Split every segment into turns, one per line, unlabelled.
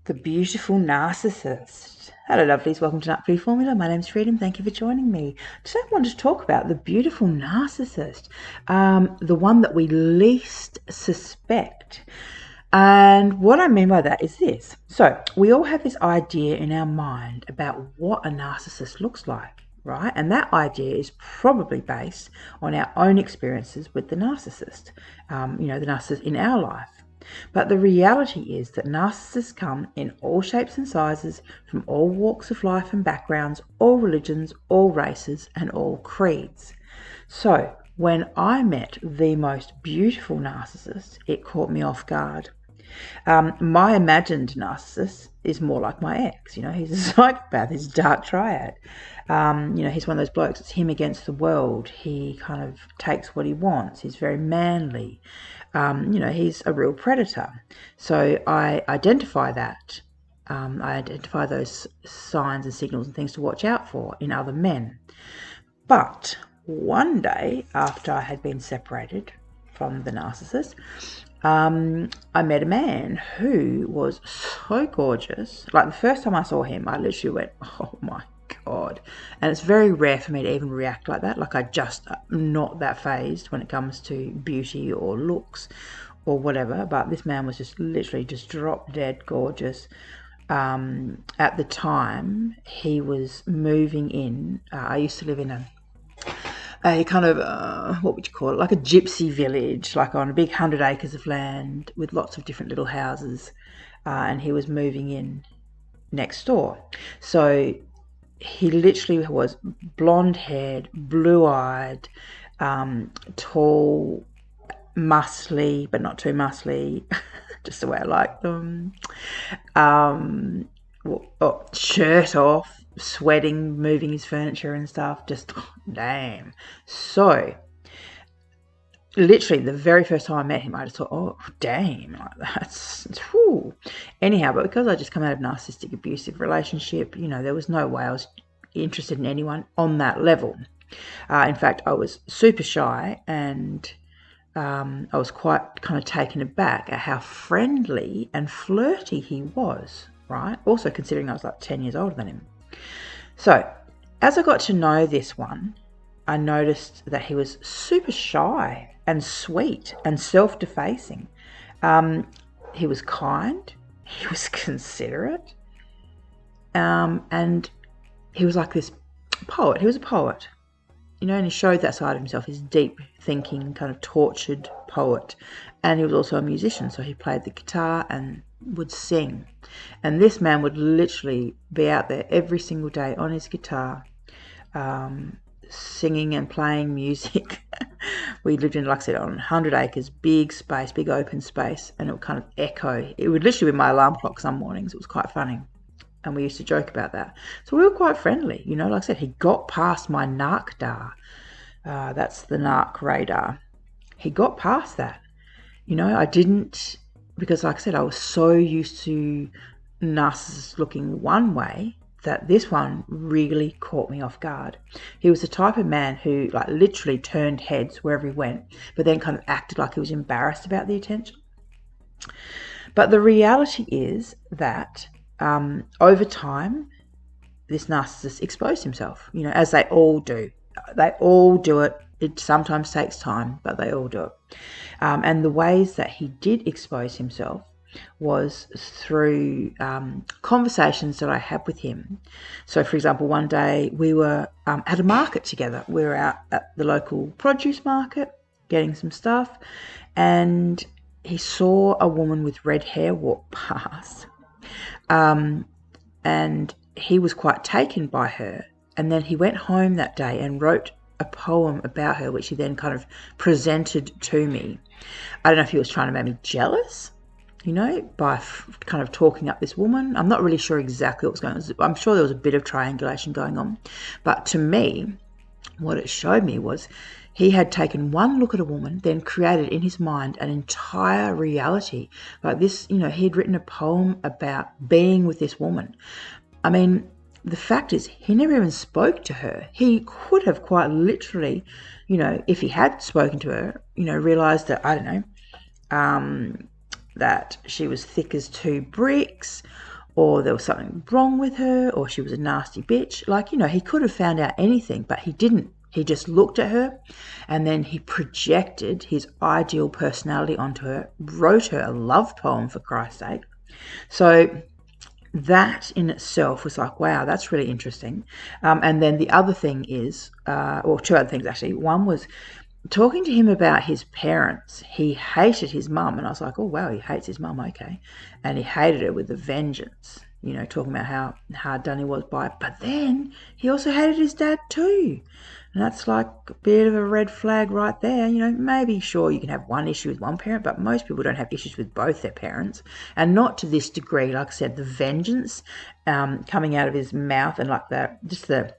The beautiful narcissist. Hello lovelies, welcome to NarcFreeformula. My name's Freedom, thank you for joining me. Today I wanted to talk about the beautiful narcissist, the one that we least suspect. And what I mean by that is this. So we all have this idea in our mind about what a narcissist looks like, right? And that idea is probably based on our own experiences with the narcissist, the narcissist in our life. But the reality is that narcissists come in all shapes and sizes, from all walks of life and backgrounds, all religions, all races, and all creeds. So when I met the most beautiful narcissist, it caught me off guard. My imagined narcissist is more like my ex. He's a psychopath, he's a dark triad. He's one of those blokes, it's him against the world. He kind of takes what he wants. He's very manly. He's a real predator. So I identify that. I identify those signs and signals and things to watch out for in other men. But one day, after I had been separated from the narcissist, I met a man who was so gorgeous. Like, the first time I saw him, I literally went, oh my God. And it's very rare for me to even react like that. Like, I just not that phased when it comes to beauty or looks or whatever. But this man was just literally just drop dead gorgeous. At the time, he was moving in. I used to live in a kind of, what would you call it, like a gypsy village, like on a big 100 acres of land with lots of different little houses, and he was moving in next door. So he literally was blonde-haired, blue-eyed, tall, muscly, but not too muscly, just the way I like them, shirt off, sweating, moving his furniture and stuff, just damn. So literally the very first time I met him, I just thought, oh damn, like that's whew. Anyhow, but because I just come out of narcissistic abusive relationship, there was no way I was interested in anyone on that level. In fact, I was super shy, and I was quite kind of taken aback at how friendly and flirty he was, right? Also considering I was like 10 years older than him. So as I got to know this one, I noticed that he was super shy and sweet and self-defacing. He was kind, he was considerate, and he was like this poet. He was a poet, and he showed that side of himself, his deep thinking, kind of tortured poet. And he was also a musician, so he played the guitar and would sing. And this man would literally be out there every single day on his guitar, singing and playing music. We lived in, like I said, on 100 acres, big space, big open space, and it would kind of echo. It would literally be my alarm clock some mornings. It was quite funny. And we used to joke about that. So we were quite friendly. Like I said, he got past my narcdar. That's the narc radar. He got past that. I didn't, because like I said, I was so used to narcissists looking one way that this one really caught me off guard. He was the type of man who like literally turned heads wherever he went, but then kind of acted like he was embarrassed about the attention. But the reality is that over time, this narcissist exposed himself, as they all do. They all do it. It sometimes takes time, but they all do it. And the ways that he did expose himself was through conversations that I had with him. So, for example, one day we were at a market together. We were out at the local produce market getting some stuff, and he saw a woman with red hair walk past. And he was quite taken by her. And then he went home that day and wrote a poem about her, which he then kind of presented to me. I don't know if he was trying to make me jealous, by kind of talking up this woman. I'm not really sure exactly what was going on. I'm sure there was a bit of triangulation going on. But to me, what it showed me was he had taken one look at a woman, then created in his mind an entire reality. Like this, he'd written a poem about being with this woman. I mean, the fact is, he never even spoke to her. He could have quite literally, if he had spoken to her, realised that, I don't know, that she was thick as two bricks, or there was something wrong with her, or she was a nasty bitch. Like, he could have found out anything, but he didn't. He just looked at her, and then he projected his ideal personality onto her, wrote her a love poem, for Christ's sake. So that in itself was like, wow, that's really interesting. And then the other thing is, or two other things actually. One was talking to him about his parents. He hated his mum, and I was like, oh wow, he hates his mum, okay. And he hated her with a vengeance, talking about how hard done he was by it. But then he also hated his dad too. And that's like a bit of a red flag right there. Maybe, sure, you can have one issue with one parent, but most people don't have issues with both their parents. And not to this degree. Like I said, the vengeance coming out of his mouth, and like the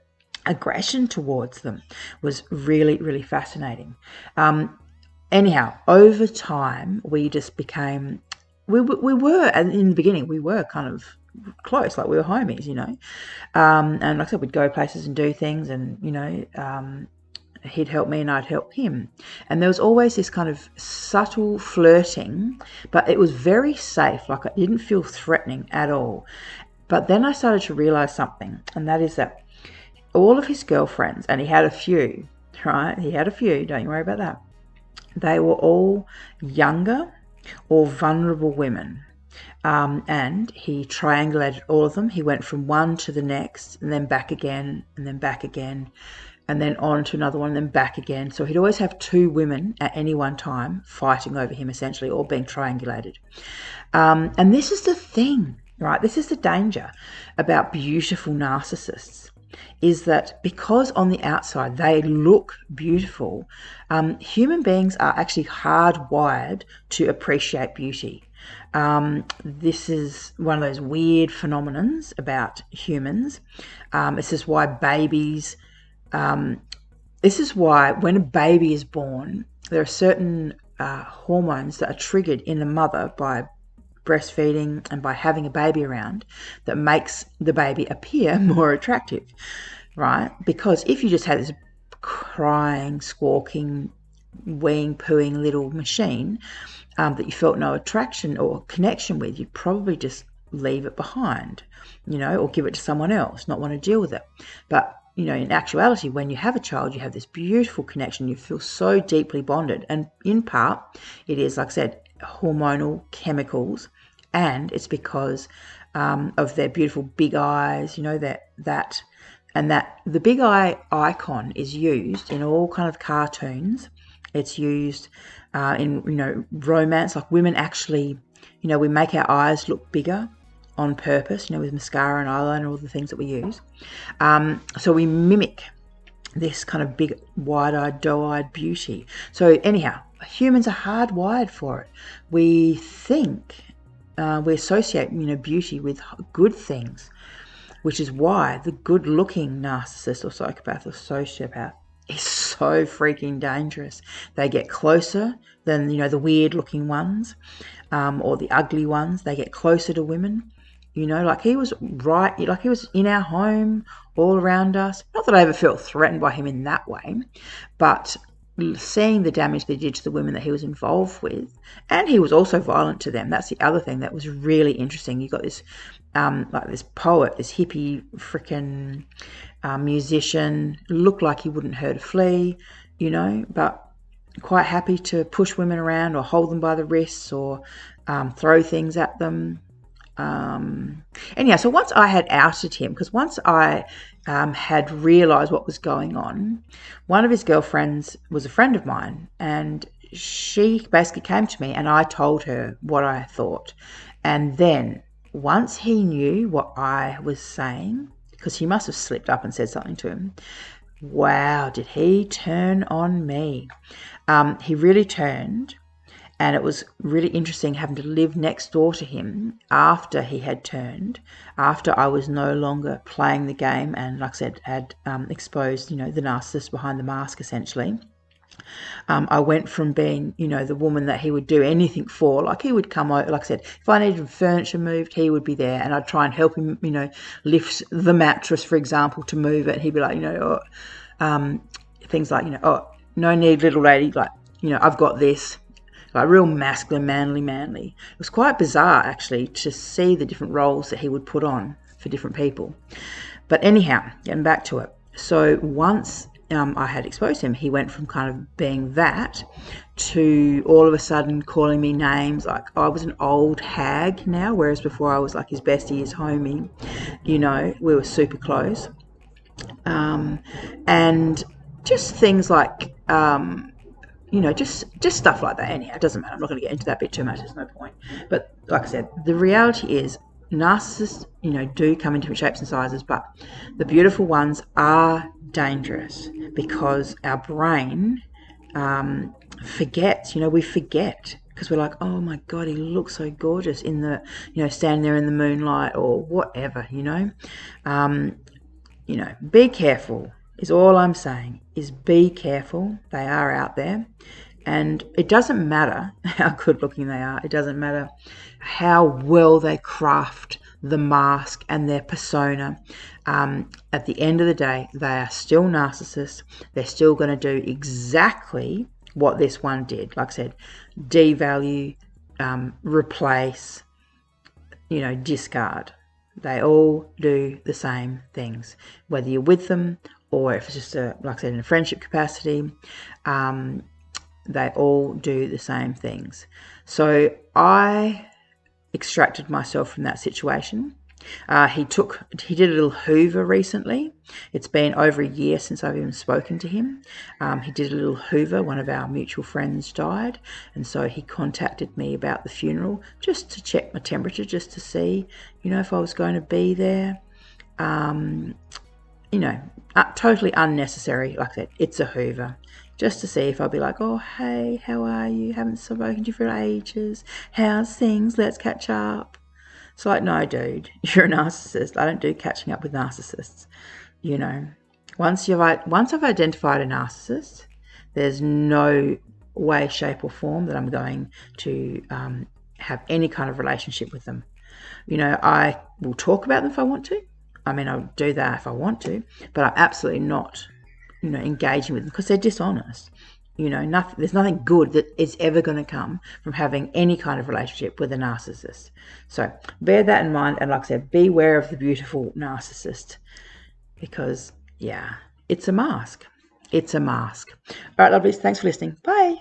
aggression towards them was really, really fascinating. Anyhow, over time, we just became, we were, in the beginning, we were kind of close, like we were homies, and like I said, we'd go places and do things, and he'd help me and I'd help him, and there was always this kind of subtle flirting, but it was very safe. Like, it didn't feel threatening at all. But then I started to realize something, and that is that all of his girlfriends, and he had a few, right? He had a few, don't you worry about that. They were all younger or vulnerable women. And he triangulated all of them. He went from one to the next, and then back again, and then back again, and then on to another one, and then back again. So he'd always have two women at any one time fighting over him, essentially, or being triangulated. And this is the thing, right? This is the danger about beautiful narcissists, is that because on the outside they look beautiful, human beings are actually hardwired to appreciate beauty. This is one of those weird phenomenons about humans. This is why babies, this is why when a baby is born, there are certain hormones that are triggered in the mother by breastfeeding and by having a baby around that makes the baby appear more attractive, right? Because if you just had this crying, squawking, weeing, pooing little machine that you felt no attraction or connection with, you'd probably just leave it behind, or give it to someone else, not want to deal with it. But, in actuality, when you have a child, you have this beautiful connection. You feel so deeply bonded. And in part, it is, like I said, hormonal chemicals, and it's because of their beautiful big eyes, that the big eye icon is used in all kind of cartoons. It's used in, romance. Like, women actually, we make our eyes look bigger on purpose, with mascara and eyeliner, all the things that we use. So we mimic this kind of big, wide-eyed, doe-eyed beauty. So anyhow, humans are hardwired for it. We think, we associate, beauty with good things, which is why the good-looking narcissist or psychopath or sociopath is so freaking dangerous. They get closer than, the weird-looking ones or the ugly ones. They get closer to women. Like he was like he was in our home, all around us. Not that I ever felt threatened by him in that way, but seeing the damage they did to the women that he was involved with, and he was also violent to them. That's the other thing that was really interesting. You got this, like this poet, this hippie freaking musician, looked like he wouldn't hurt a flea, but quite happy to push women around or hold them by the wrists or throw things at them. Anyhow, so once I had outed him, because once I had realised what was going on, one of his girlfriends was a friend of mine, and she basically came to me and I told her what I thought. And then once he knew what I was saying, because he must have slipped up and said something to him, wow, did he turn on me. He really turned. And it was really interesting having to live next door to him after he had turned, after I was no longer playing the game and, like I said, had exposed, the narcissist behind the mask, essentially. I went from being, the woman that he would do anything for. Like, he would come over, like I said, if I needed furniture moved, he would be there, and I'd try and help him, lift the mattress, for example, to move it. And he'd be like, things like, oh, no need, little lady, like, I've got this. like real masculine, manly. It was quite bizarre, actually, to see the different roles that he would put on for different people. But anyhow, getting back to it. So once I had exposed him, he went from kind of being that to all of a sudden calling me names like I was an old hag now, whereas before I was like his bestie, his homie. You know, we were super close. And just things like, you know, just stuff like that. Anyhow, it doesn't matter. I'm not going to get into that bit too much. There's no point. But like I said, the reality is narcissists, you know, do come in different shapes and sizes, but the beautiful ones are dangerous because our brain forgets. You know, we forget because we're like, oh my God, he looks so gorgeous in the, you know, standing there in the moonlight or whatever, you know. You know, be careful is all I'm saying, is be careful. They are out there. And it doesn't matter how good looking they are. It doesn't matter how well they craft the mask and their persona. At the end of the day, they are still narcissists. They're still going to do exactly what this one did. Like I said, devalue, replace, you know, discard. They all do the same things, whether you're with them or if it's just, like I said, in a friendship capacity. They all do the same things. So I extracted myself from that situation. He did a little hoover recently. It's been over a year since I've even spoken to him. He did a little hoover. One of our mutual friends died, and so he contacted me about the funeral just to check my temperature, just to see, you know, if I was going to be there. You know, totally unnecessary. Like I said, it's a hoover. Just to see if I'll be like, oh, hey, how are you? Haven't spoken to you for ages. How's things? Let's catch up. It's like, no, dude, you're a narcissist. I don't do catching up with narcissists. You know, once I've identified a narcissist, there's no way, shape or form that I'm going to have any kind of relationship with them. You know, I will talk about them if I want to. I mean, I'll do that if I want to, but I'm absolutely not, you know, engaging with them because they're dishonest. You know, there's nothing good that is ever going to come from having any kind of relationship with a narcissist. So bear that in mind, and like I said, beware of the beautiful narcissist because, yeah, it's a mask. It's a mask. All right, lovelies, thanks for listening. Bye.